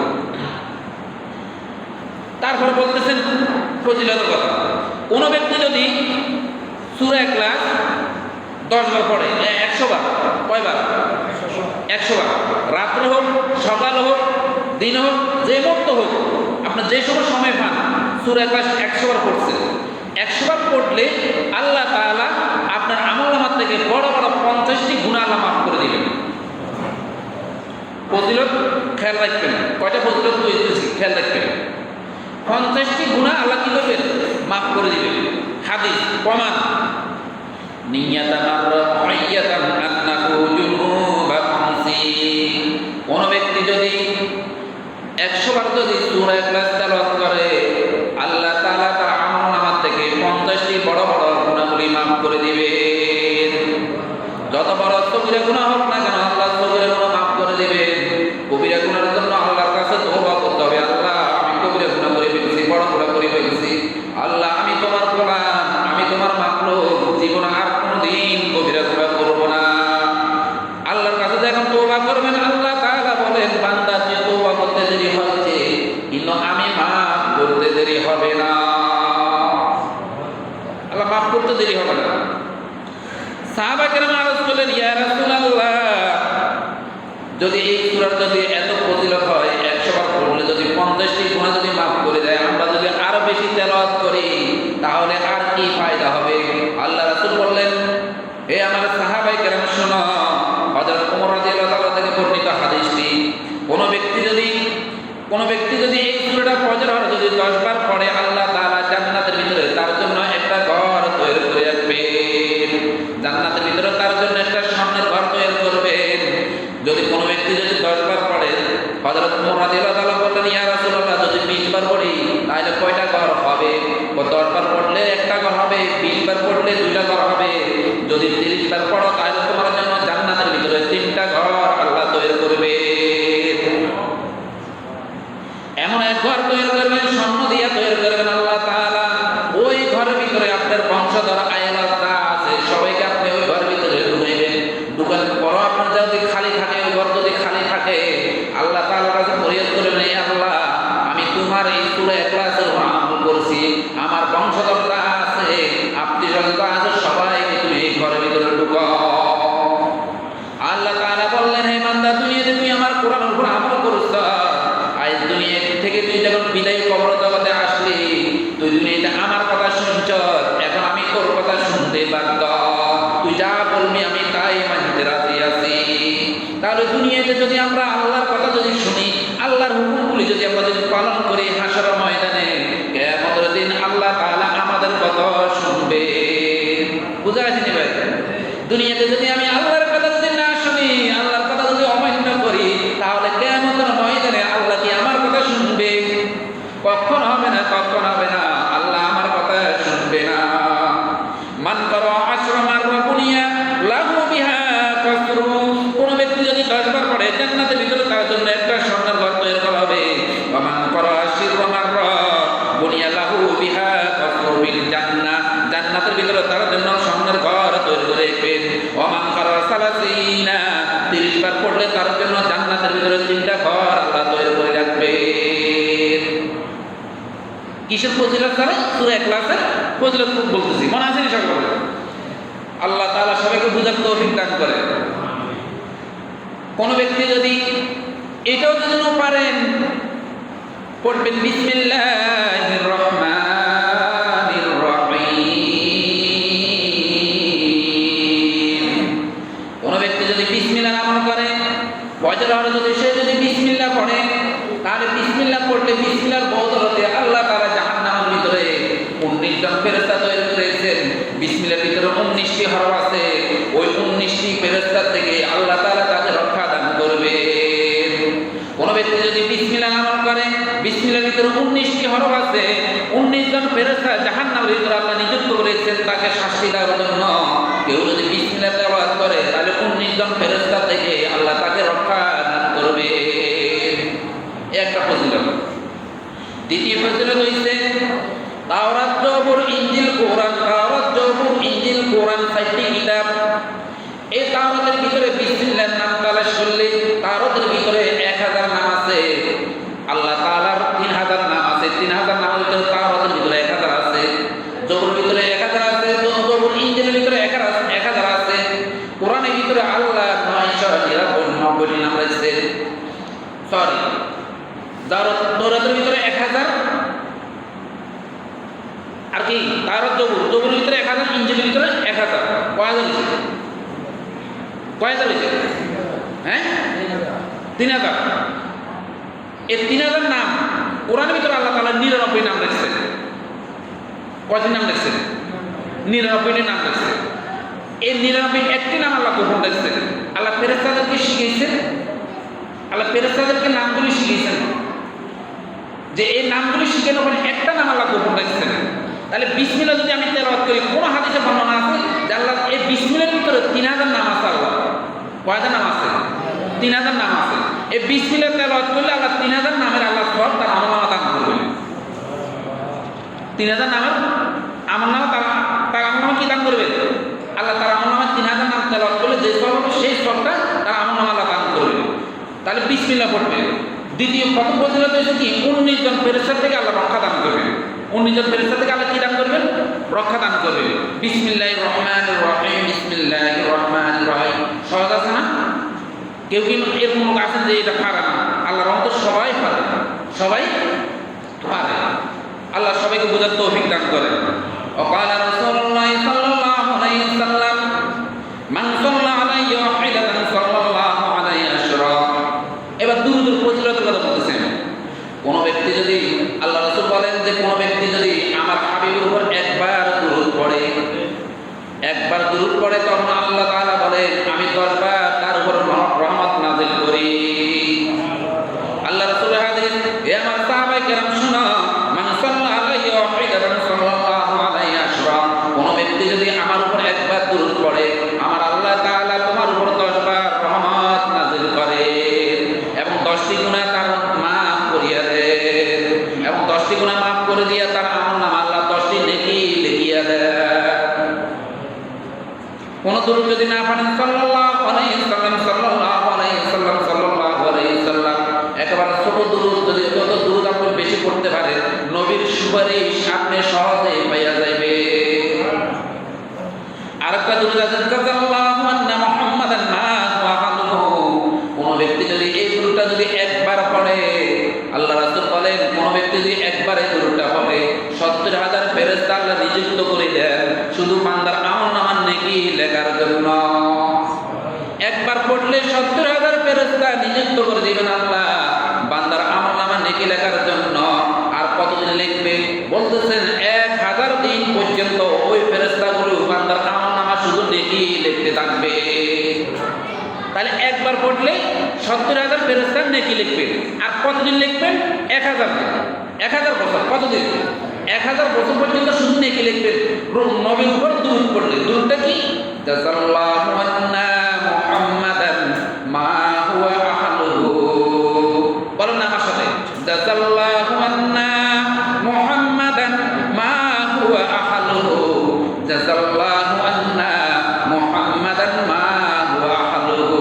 তারপরে বলতেছেন ফজিলতের কথা, কোন ব্যক্তি যদি সূরা ইখলাস 10 বার পড়ে, 100 বার, কয়বার? 100 বার, রাত্রে হোক, সকাল হোক, দিন হোক, যে মুহূর্ত হোক, আপনার যে সময় পান, সূরা ইখলাস 100 বার পড়ছে, 100 বার পড়লে আল্লাহ তাআলা আপনার আমলনামা থেকে বড় বড় 50টি গুনাহ আল্লাহ মাফ করে দিবেন। ফজিলত খেয়াল রাখবেন। কয়টা ফজিলত বলতেছি খেয়াল রাখবেন। 50টি গুনাহ আল্লাহ কি করবেন? মাফ করে দিবেন। হাদিস প্রমাণ নিয়াতান আর-রাহিয়াতান আন্নাহু জুনুবা 50। কোন ব্যক্তি যদি 100 বার যদি সূরা ইখলাস তেলাওয়াত করে, আল্লাহ তাআলা তার আমলনামা থেকে 50টি বড় বড় গুনাহগুলি মাফ করে দিবেন। যত বড় সগীরা গুনাহ হোক না কেন আল্লাহ সগীরা গুনাহ মাফ করে দিবেন। কবিরা গুনাহের জন্য আল্লাহর কাছে তওবা করতে হবে। আল্লাহ আমি কবিরা গুনাহ করে ফেলেছি, বড় গুনাহ করে ফেলেছি, আল্লাহ আমি তোমার গোলাম, আমি তোমার মাখলুক, জীবনে আর কোনোদিন কবিরা গুনাহ করব না। আল্লাহর কাছে যখন তওবা করবেন, আল্লাহ তাআলা বলেন বান্দা যে তওবা করতে দেরি হচ্ছে কিন্তু আমি মাফ করতে দেরি হবে না। আল্লাহ মাফ করতে দেরি হবে না। সাহাবা কেরাম আরজ করলেন ইয়া রাসূলুল্লাহ, যদি এই সূরার যদি এত ফজিলত হয়, 100 বার পড়লে যদি 50টি গুনাহ যদি মাফ করে দেয়, আমরা যদি আরো বেশি তেলাওয়াত করি তাহলে আর কি ফায়দা হবে? আল্লাহ রাসূল বললেন হে আমার সাহাবায়ে কেরাম শোনো, হযরত ওমর রাদিয়াল্লাহু তাআলা থেকে বর্ণিত হাদিসটি, কোন ব্যক্তি যদি এই সূরাটা ফজর যদি 10 বার পড়ে, আল্লাহ তাআলা জান্নাতের ভিতরে তার জন্য একটা ঘর তৈরি করে রাখবেন। জান্নাতের ভিতরে তার জন্য একটা স্বর্ণের ঘর তৈরি করবেন। যদি কোনো ব্যক্তি যদি 10 বার পড়ে, হযরত ওমর রাদিয়াল্লাহু তাআলা বললেন ইয়া রাসূলুল্লাহ যদি 20 বার পড়ি তাহলে কয়টা ঘর হবে? 10 বার পড়লে একটা ঘর হবে, 20 বার পড়লে 2টা ঘর হবে। যদি 30 বার পড়ো তাহলে তোমার জন্য জান্নাতের ভিতরে 3টা ঘর আল্লাহ তৈরি করবে। এমন এক ঘর তৈরি করবেন, স্বর্ণ দিয়ে তৈরি করবেন আল্লাহ তাআলা। ওই ঘরের ভিতরে আপনার বংশধর আয়েলা যা আছে সবাইকে আপনি ওই ঘরের ভিতরে ঢুকাইবেন। ঢুকার পর আপনার যদি খালি থাকে, ওই ঘর যদি খালি থাকে, আল্লাহ তাআলার কাছে ফরিয়াদ করবেন হে আল্লাহ আমি তোমার এই সূরা ইখলাসের আমল করছি, আমার বংশধর যা আছে আত্মীয়স্বজন যা আছে সবাইকে তুমি এই ঘরের ভিতরে ঢুকাও। আল্লাহ তাআলা বললেন হে বান্দা দুনিয়াতে তুই আমার কোরআনের উপর আমল করছ, আজ দুনিয়া থেকে তুই যখন বিদায় কবর জগতে আসলি, তুই দুনিয়াতে আমার কথা শুনছ, এখন আমি তোর কথা শুনতে বাধ্য। তুই যা বলবি আমি তাই মানতে রাজি আছি। তাহলে দুনিয়াতে যদি আমরা আল্লাহর কথা যদি শুনি, আল্লাহর হুকুমগুলি যদি আমরা যদি পালন করি, হাসর ময়দানে কিয়ামতের দিন আল্লাহ তাআলা আমাদের কথা শুনবে। বুঝা গেছে নি ভাই? দুনিয়াতে যদি আমি আল্লাহর কথা যদি না শুনি, আল্লাহর কথা যদি অমান্য করি, তাহলে কিয়ামতের ময়দানে আল্লাহ কি আমার কথা শুনবে? কখন হবে না, কখন হবে না, আল্লাহ আমার কথা শুনবে না। মান কারা 10 মাররা বুনিয়া লাহু বিহা কাসরু, কোন ব্যক্তি যদি 10 বার পড়ে জান্নাতের ভিতরে তার জন্য একটা স্বর্ণের ঘর তৈরি করা হবে। ওয়া মান কারা 10 মাররা বুনিয়া লাহু বিহা কাসরু বিল জান্নাহ, জান্নাতের ভিতরে তার জন্য স্বর্ণের ঘর তৈরি করে রাখবেন। ওয়া মান কারা 30 বার পড়লে তার জন্য জান্নাতের ভিতরে 3টা ঘর আল্লাহ তৈরি করে রাখবেন। কিসের ফজিলত করে? সূরা ইখলাসের ফজিলত বলতেছি, মনে আছে সকলে? আল্লাহ তাআলা সবাইকে বুঝার তৌফিক দান করে। কোন ব্যক্তি যদি এটাও যদি না পারেন, পড়বেন বিসমিল্লাহির রহমানির রহিম। কোন ব্যক্তি যদি বিসমিল্লাহ আমল করে, ফজর যদি সে যদি বিসমিল্লাহ পড়ে, তাহলে বিসমিল্লাহ পড়লে বিসমিল্লাহর বদৌলতে আল্লাহ তাআলা জাহান্নামের ভিতরে 19 জন ফেরেশতা তৈরি করেছেন। বিসমিল্লাহর ভিতরে 19টি হরফ আছে, ওই 19টি ফেরেশতা থেকে আল্লাহ তাআলা তাকে রক্ষা দান করবে। কোন ব্যক্তি যদি বিসমিল্লাহ আমল করে, বিসমিল্লাহর ভিতরে 19টি হরফ আছে, 19 জন ফেরেশতা জাহান্নামের ভিতরে আল্লাহ নিযুক্ত করেছেন তাকে শাস্তি দেওয়ার জন্য। কেউ যদি বিসমিল্লাহ তেলাওয়াত করে তাহলে 19 জন ফেরেশতা থেকে আল্লাহ তাকে রক্ষা দান করবে। একটা ফজিলত। দ্বিতীয় ফজিলত হইছে তাওরাত, জবুর, ইনজিল, কোরআন। তাওরাত, জবুর, ইনজিল, কোরআন 4টি কিতাব। এই তাওরাতের ভিতরে বিসমিল্লাহর নাম তালাশ করলে তাওরাতের ভিতরে 1000 নাম আছে। আল্লাহ তাআলার 3000 নাম আছে। 3000 নামের ভিতরে তাওরাতের ভিতরে 1000 আছে, জবুরের ভিতরে 1000 আছে, জবুর ইনজিলের ভিতরে 1000 আছে। কোরআনের ভিতরে আল্লাহ 999 নাম আছে। সরি, তাওরাতের ভিতরে 1000 আর কি তাওরাত, জবুরের ভিতরে 1000, ইনজিলের ভিতরে 1000। কয়হাজার হয়েছে? হ্যাঁ, 3000। এই 3000 নাম কোরআনের ভিতরে আল্লাহ তাআলা 99 নাম রাখছেন। কয়টি নাম রাখছেন? 99টি নাম রাখছেন। এই 99 একটি নাম আল্লাহ গোপন রাখছেন। আল্লাহ ফেরেশতাদেরকে শিখিয়েছেন, আল্লাহ ফেরেশতাদেরকে নামগুলি শিখিয়েছেন, যে এই নামগুলি শিখানোর পরে একটা নাম আল্লাহ গোপন রাখছেন। তাহলে বিসমিল্লাহ যদি আমি তেলাওয়াত করি, কোন হাদিসে বর্ণনা আছে যে আল্লাহ এই বিসমিল্লাহর ভিতরে 3000 নাম আছে? আল্লাহ কয়টা নাম আছে? 3000 নাম আছে। এই বিসমিল্লাহ তেলাওয়াত করলে আল্লাহ 3000 নামের আল্লাহ সব তার আমলনামা দান করবেন। 3000 নামের আমলনামা তার আমলনামা কি দান করবে? আল্লাহ তার আমলনামা 3000 নাম তেলাওয়াত করলে যে সব হবে সেই সবটা তার আমলনামা আল্লাহ দান করবে। তাহলে বিসমিল্লাহ পড়বে। দ্বিতীয় প্রথম ফজিলত হচ্ছে কি? 19 জন ফেরেশতা থেকে আল্লাহ রক্ষা দান করবেন। 19 জন ফেরেশতা থেকে আল্লাহ কি দান করবেন? রক্ষা দান করবেন। বিসমিল্লাহির রহমানির রহিম, বিসমিল্লাহির রহমানির রহিম। সহজ আছে না? কেউ কি এরকম লোক আছেন যে এটা পারে না? আল্লাহর রহমতে সবাই পারে, সবাই পারে। আল্লাহ সবাইকে বোঝার তৌফিক দান করেন। ওয়াকালা রাসূলুল্লাহ সাল্লাল্লাহু আলাইহি ওয়াসাল্লাম মান সাল্লা আলাইহি ওয়াহিদান সাল্লাল্লাহু আলাইহি আশরা। এবার দুরূদের ফজিলতের কথা বলতেছেন। কোন ব্যক্তি যদি, আল্লাহ রাসূল বলেন যে কোন ব্যক্তি যদি আমার হাবিবের উপর একবার দুরূদ পড়ে, একবার দুরূদ পড়ে, তখন আল্লাহ তাআলা বলেন আমি 10 বার তার উপর রহমত নাযিল করি। আল্লাহ রাসূলের হাদিস, এ আমার সাহাবায়ে কেরাম শুনো, মান সাল্লা আলাইহি ওয়াহিদান সাল্লাল্লাহু আলাইহি আশরা। কোন ব্যক্তি যদি আমার উপর একবার দুরূদ পড়ে, আমার আল্লাহ তাআলা তোমার উপর 10 বার রহমত নাযিল করে এবং 10টি গুনাহ তার মাফ করিয়া দেন, এবং 10টি গুনাহ মাফ করে দিয়া তার আমলনামা আল্লাহ 10টি নেকি লিখিয়া দেন। কোন দুরূদ যদি না পড়েন সাল্লাল্লাহু আলাইহি সাল্লাম, সাল্লাল্লাহু আলাইহি সাল্লাম, সাল্লাল্লাহু আলাইহি সাল্লাম, একেবারে ছোট দুরূদ, যদি যত দুরূদ আপনি বেশি পড়তে পারেন, নবীর সুপারিশ আপনি সহজে পাইয়া যাইবে। আরেকটা দুরূদ আছে, সাল্লাল্লাহু আন্না মুহাম্মাদান মা হুয়া আহলুহু। কোন ব্যক্তি যদি এই দুরূদটা যদি একবার পড়ে, আল্লাহ রাসূল বলেন কোন ব্যক্তি যদি একবার এই দুরূদটা পড়ে, 70,000 ফেরেশতা আল্লাহ নিযুক্ত করে দেন শুধু বান্দার আমলনামার নেকি লেখার জন্য। একবার পড়লে 70,000 ফেরেশতা নিযুক্ত করে দিবেন আল্লাহ বান্দার আমলনামার নেকি লেখার জন্য। আর কতদিন লিখবে? বলতেছেন 1000 দিন পর্যন্ত ওই ফেরেশতাগুলো বান্দার আমলনামা শুধু নেকি লিখতে থাকবে। তাহলে একবার পড়লে 70,000 ফেরেশতা নেকি লিখবে। আর কতদিন লিখবেন? 1000 দিন, 1000 বছর। কতদিন? 1000 বছর পর্যন্ত শুধু নেকি লিখবেন নবীর উপর দুরূদ পড়লে। দুরূদটা কি? জাযাল্লাহু আন্না মুহাম্মাদান মা হুয়া আহলুহু। বলেন না আমার সাথে, জাযাল্লাহু আন্না মুহাম্মাদান মা হুয়া আহলুহু, জাযাল্লাহু আন্না মুহাম্মাদান মা হুয়া আহলুহু।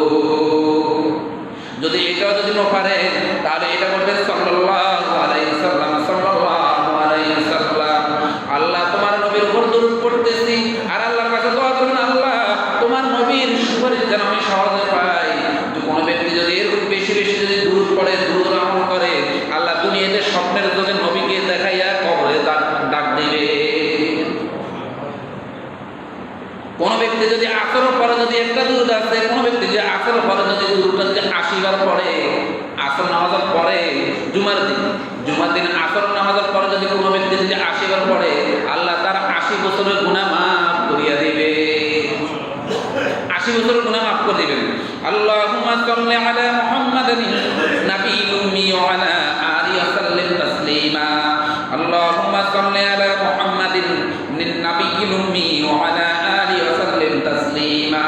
যদি এটাও যদি না পারেন, তাহলে এটা বলবেন সাল্লাল্লাহু আলাইহি সাল্লাম, সাল্লাল্লাহু আলাইহি সাল্লাম। আল্লাহ তোমার নবীর উপর দুরূদ পড়তেছি আর আল্লাহর কাছে দোয়া করুন, আল্লাহ তোমার নবীর সুপারিশ যেন আমি সহজে পাই। যে কোনো ব্যক্তি যদি এরকম বেশি বেশি যদি দুরূদ পড়ে, দুরূদ আমল করে, আল্লাহ দুনিয়াতে স্বপ্নের যুগে নবীকে দেখাইয়া কবরে ডাক দিবে। কোন ব্যক্তি যদি আসরের পরে যদি একটা দুরূদ আছে, কোন ব্যক্তি যদি আসরের পরে যদি দুরূদটা যদি 80 বার পড়ে, আসর নামাজের পরে, জুমার দিন আসর নামাজের পরে যদি কোন ব্যক্তি যদি 80 বার পড়ে, আল্লাহ তার 80 বছরের গুনাহ মাফ করিয়া দিবে। 80 বছরের গুনাহ মাফ করে দিবেন। আল্লাহুম্মা সাল্লি আলা মুহাম্মাদিন নাবিয়্যিল উম্মি ওয়া আলা আলিহি ওয়া সাল্লিম তাসলিমা। আল্লাহুম্মা সাল্লি আলা মুহাম্মাদিন নাবিয়্যিল উম্মি ওয়া আলা আলিহি ওয়া সাল্লিম তাসলিমা।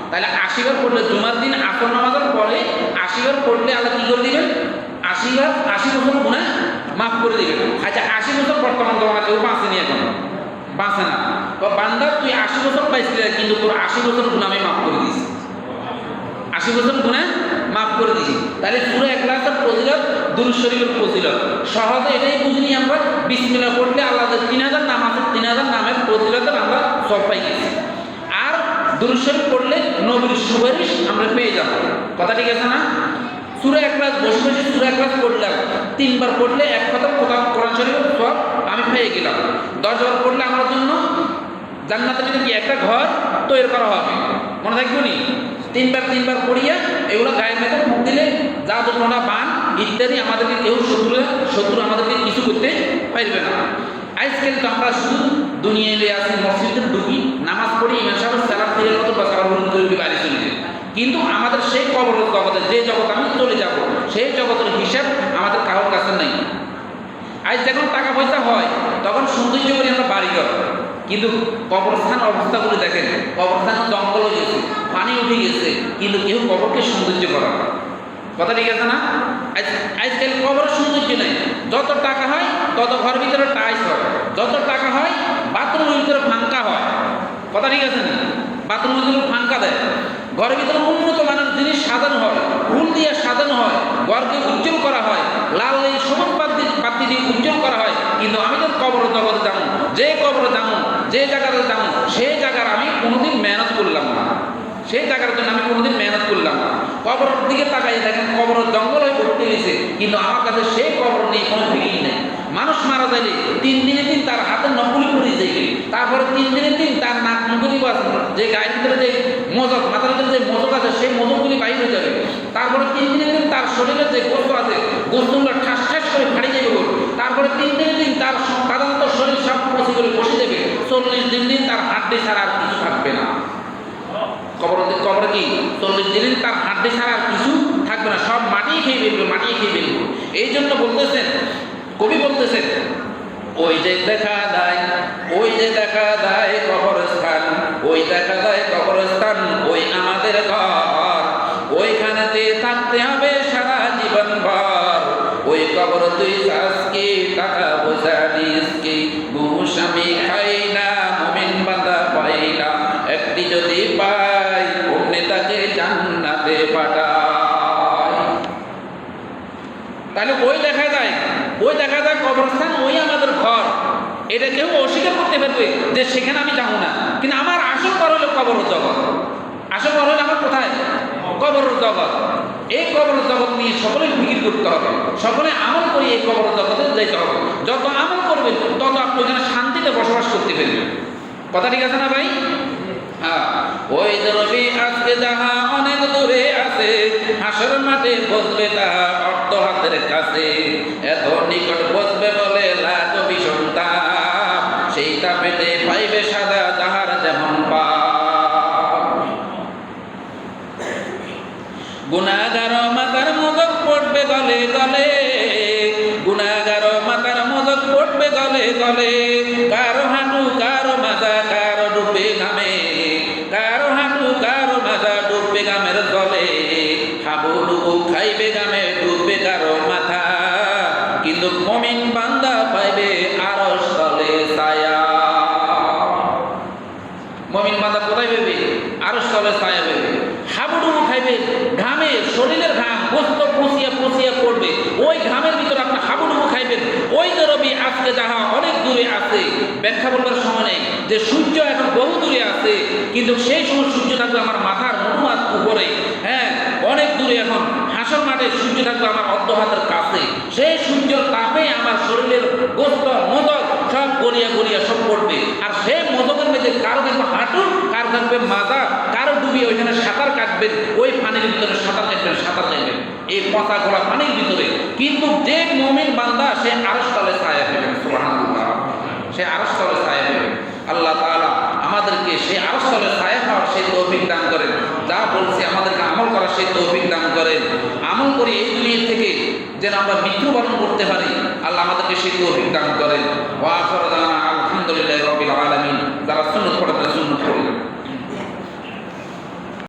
তাহলে 80 বার পড়লে, জুমার দিন আসর নামাজের পরে 80 বার পড়লে আল্লাহ কি করে দিবেন? 80 বছর গুনাহ মাফ করে দিবেন। আচ্ছা, 80 বছর বর্তমান জমানা কেউ বাঁচেনি, এখন বাঁচে না। তো বান্দা তুই 80 বছর পাইছিলি, কিন্তু তোর 80 বছর গুনাহ আমি মাফ করে দিয়েছি, 80 বছর গুনাহ মাফ করে দিয়েছি। তাহলে সূরা ইখলাসের ফজিলত, দুরূদ শরীফের ফজিলত সহজে এটাই বুঝিনি আমরা। বিসমিল্লাহ পড়লে আল্লাহর 3000 নাম আছে, 3000 নামের ফজিলতের আমরা সব পাই গেছি। আর দুরূদ শরীফ পড়লে নবীর সুপারিশ আমরা পেয়ে যাব। কথা ঠিক আছে না? সূরা ইখলাস বসে বসে সূরা ইখলাস পড়লাম, 3 বার পড়লে এক কথা কোরআন শরীফের সব আমি পেয়ে গেলাম। 10 বার পড়লে আমার জন্য জান্নাতের ভিতরে কি একটা ঘর তৈরি করা হবে, মনে থাকবে নি? 3 বার পড়িয়া এগুলো গায়ের মধ্যে মুখ দিলে জাদু টোনা বান ইত্যাদি আমাদেরকে কেউ শত্রু আমাদেরকে কিছু করতে পারবে না। আজকাল তো আমরা শুধু দুনিয়ায় আসি, মসজিদে ঢুকি, নামাজ পড়ি, ইমাম সাহেব সালাম দিয়ে মতো বা সালাম করে বাইরে চলে যাই। কিন্তু আমাদের সেই কবর জগতে, যে জগৎ আমি চলে যাব, সেই জগতের হিসাব আমাদের কারোর কাছে নাই। আজ যখন টাকা পয়সা হয় তখন সৌন্দর্য করে আমরা বাড়ি ঘর, কিন্তু কবরস্থান অবস্থাগুলো দেখেন, কবরস্থান জঙ্গল হয়ে গেছে, পানি উঠে গেছে, কিন্তু কেউ কবরকে সৌন্দর্য করা না। কথা ঠিক আছে না? আজকাল কবরের সৌন্দর্য নেই। যত টাকা হয় তত ঘর ভিতরে টাইলস হয়, যত টাকা হয় বাথরুমের ভিতরে ফাঙ্কা হয়। কথা ঠিক আছে না? বাথরুমের ভিতরে ফাঙ্কা দেয়, ঘরের ভিতরে উন্নত মানের জিনিস সাজানো হয়, ফুল দিয়ে সাজানো হয়, ঘরকে উজ্জ্বল করা হয়, লাল এই সবুজ পাত্তি দিয়ে উজ্জ্বল করা হয়। কিন্তু আমি তো কবর জগতে যাবো, যে কবরে যাবো, যে জায়গাতে যাবো, সেই জায়গার আমি কোনোদিন মেহনত করলাম না, সেই জায়গার জন্য আমি কোনোদিন মেহনত করলাম না। কবরের দিকে তাকাইয়ে দেখেন কবরের জঙ্গল হয়ে ভর্তি হয়েছে, কিন্তু আমার কাছে সেই কবর নেই, কোনো ফিলিং নেই। মানুষ মারা যাইলে 3 দিনের দিন তার হাতে নকলি করে যাইবে, তারপরে 3 দিনের দিন তার নাক মুখগুলি যে গায়ের ভিতরে যে মজক, মাথার ভিতরে যে মজক আছে সেই মজকগুলি বাইরে হয়ে যাবে। তারপরে 3 দিনের দিন তার শরীরের যে গোস্ত আছে গোস্তগুলো ঠাস ঠাস করে ফাড়ি যাবে। তারপরে 3 দিনের দিন তার সাধারণত শরীর সব পচি করে বসে দেবে। 40 দিন তার হাড্ডি ছাড়া আর কিছু থাকবে না। কবরে কি 40 দিন তার হাড্ডি ছাড়া আর কিছু থাকবে না, সব মাটি খেয়ে ফেলবে, মাটি খেয়ে ফেলবে। এই জন্য বলতেছেন, কবি বলতেছেন, ওই যে দেখা দেয়, ওই যে দেখা দেয় কবরস্থান, ওই দেখা দেয় কবরস্থান, ওই আমাদের ঘর, ওইখানেতে থাকতে হবে সারা জীবন ভর। ওই কবর তুই চাস কি, টাকা পয়সা নিস কি, ঘুষ আমি খাই না, মুমিন বান্দা পাই না, একটি যদি পাই অমনি তাকে জান্নাতে পাঠায়। তাহলে ওই দেখা যায়, ওই দেখা যায় কবরস্থান, ওই আমাদের ঘর। এটা কেউ অস্বীকার করতে পারবে যে সেখানে আমি যাবো না, কিন্তু আমার আসল ঘর হলো কবর জগৎ। আসল ঘর হলো আমার কোথায়? কবর জগৎ। এই কবর জগৎ নিয়ে সকলেই ফিকির করতে হবে, সকলে আমল করে এই কবর জগতে যেতে হবে। যত আমল করবেন তত আপনি ওখানে শান্তিতে বসবাস করতে পারবেন। কথা ঠিক আছে না ভাই? ওই রবি আজকে যাহা অনেক দূরে আছে, হাসর মাঠে বসবে তাহা অর্থ হাতের কাছে, এত নিকট বসবে বলে লাগো ভীষণ তাপ, সেই তাপেতে পাইবে সাদা তাহার যেমন পাপ। গুনাহগার মাতার মজক পড়বে গলে গলে, গুনাহগার মাতার মজক পড়বে গলে গলে, কারো হাঁটু কারো মাজা কারো ডুবে ঘামে, কারো হাঁটু কারো মাজা ডুববে গামের জলে, হাবুডুবু খাইবে গামে ডুববে কারো মাথা, কিন্তু মুমিন বান্দা পাইবে আরশ তলে ছায়া। মুমিন বান্দা কোথায় পাইবে? আরশ তলে ছায়া পাইবে। হাবুডুবু খাইবে ঘামে, শরীরের ঘাম গোস্ত পচিয়া পচিয়া পড়বে, ওই ঘামের ভিতরে আপনি হাবুডুবু খাইবেন। ওই যে রবি আজকে যাহা অনেক দূরে আছে, ব্যাখ্যা বলবার সময় নেই যে সূর্য এখন বহু দূরে আছে, কিন্তু সেই সময় সূর্য থাকবে আমার মাথার মুঠোমাত উপরে, হ্যাঁ অনেক দূরে। এখন হাসর মাঠে সূর্য থাকবে আমার অর্ধ হাতের কাছে, সেই সূর্যের তাপে আমার শরীরের গোস্ত মদক সব গড়িয়া গড়িয়া সব পড়বে। আর সেই মদকের মধ্যে কারো থাকবে হাঁটু, কারো থাকবে মাজা, কারো ডুবিয়ে ওইখানে সাঁতার কাটবেন, ওই পানির ভিতরে সাঁতার কাটবেন, সাঁতার কাটবেন এই পচা গোলা পানির ভিতরে। কিন্তু যে মুমিন বান্দা সে আরশ তলে ছায়া পেলেন, সুবহানাল্লাহ, সে আরশ তলে ছায়া পেলেন। আল্লাহ তাআলা আমাদেরকে সেই আরশ তলে ছায়া পাওয়ার সেই তৌফিক দান করেন। যা বলছি আমাদেরকে আমল করার সেই তৌফিক দান করেন। আমল করে এই দুনিয়া থেকে যেন আমরা মৃত্যুবরণ করতে পারি, আল্লাহ আমাদেরকে সেই তৌফিক দান